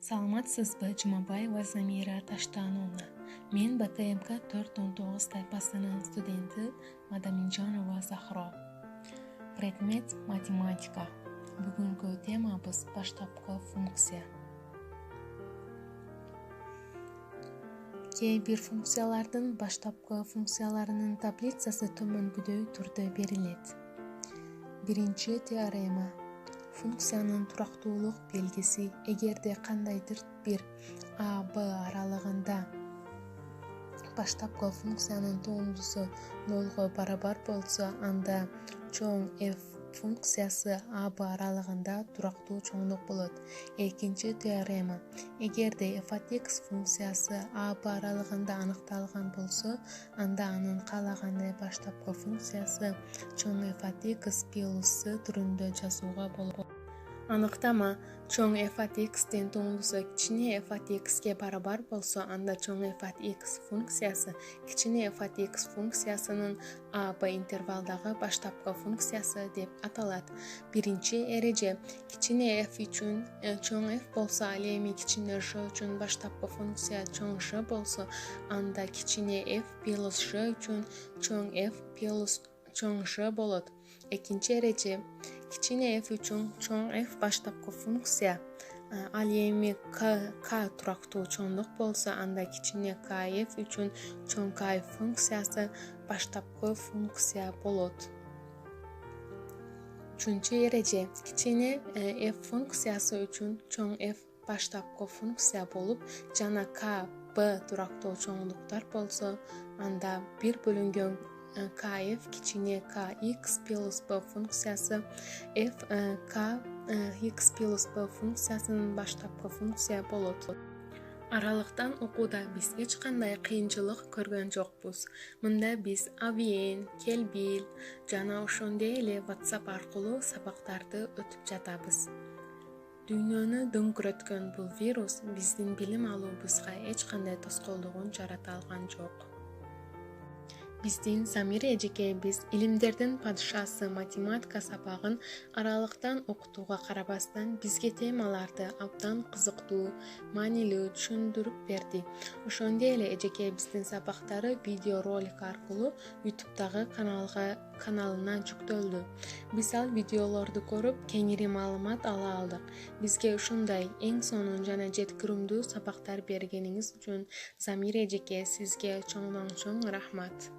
Саламатсызбы, Жумабаева Замира Таштановна. Мен БТМК 419 тайпасынын студенти Мадаминжанова Захро. Предмет математика. Бүгүнкү темабыз баштапкы функция. Кээ бир функциялардын баштапкы функцияларынын таблицасы төмөндөгүдөй түрдө берилет. Биринчи теорема. Функциянын турактуулук белгиси эгерде кандайдыр бир А, Б аралыгында баштапкы функциянын туумдусу 0 барабар болсо, анда чоң F функциясы А, Б аралыгында турактуу чоңдук болот. Экинчи теорема. Эгерде f от x функциясы А, Б аралыгында аныкталган болсо, анда анын каалагандай баштапкы функциясы чоң f от x плюс c түрүндө жазууга болот. Аныктама: чоң f от x'тин туумдусу кичине f от x'ке барабар болсо, анда чоң f от x функциясы кичине f от x функциясынын А, Б интервалдагы баштапкы функциясы деп аталат. Биринчи эреже. Кичине f үчүн чоң f болсо, ал эми кичине ж үчүн баштапкы функция чоң ж болсо, анда кичине f плюс ж үчүн чоң f плюс чоң ж болот. Экинчи эреже. Кичине f үчүн чоң f баштапкы функция, ал эми k турактуу чоңдук болсо, анда кичине kf үчүн чоң k функциясы баштапкы функция болот. Үчүнчү эреже. Кичине f функциясы үчүн чоң f баштапкы функция болуп, жана k, b турактуу чоңдуктар болсо, анда 1 бөлүнгөн kf кичине kx плюс b функциясы f k x плюс b функциясынын баштапкы функция болот. Аралыктан окууда биз эч кандай кыйынчылык көргөн жокпуз. Мында биз AVN, Келбил жана ошондой эле WhatsApp аркылуу сабактарды өтүп жатабыз. Дүйнөнү дөңкүрөткөн бул вирус биздин билим алуубузга эч кандай тоскоолдугун жарата алган жок. Биздин Замира эжекейбиз илимдердин падышасы математика сабагын аралыктан окутууга карабастан бизге темаларды абдан кызыктуу, маанилүү түшүндүрүп берди. Ошондой эле эжекейбиздин сабактары видео ролик аркылуу YouTube'дагы каналына жүктөлдү. Биз ал видеолорду көрүп, кеңири маалымат ала алдык. Бизге ушундай эң сонун жана жеткиримдүү сабактар бергениңиз үчүн Замира эжеке, сизге чоңдон чоң рахмат.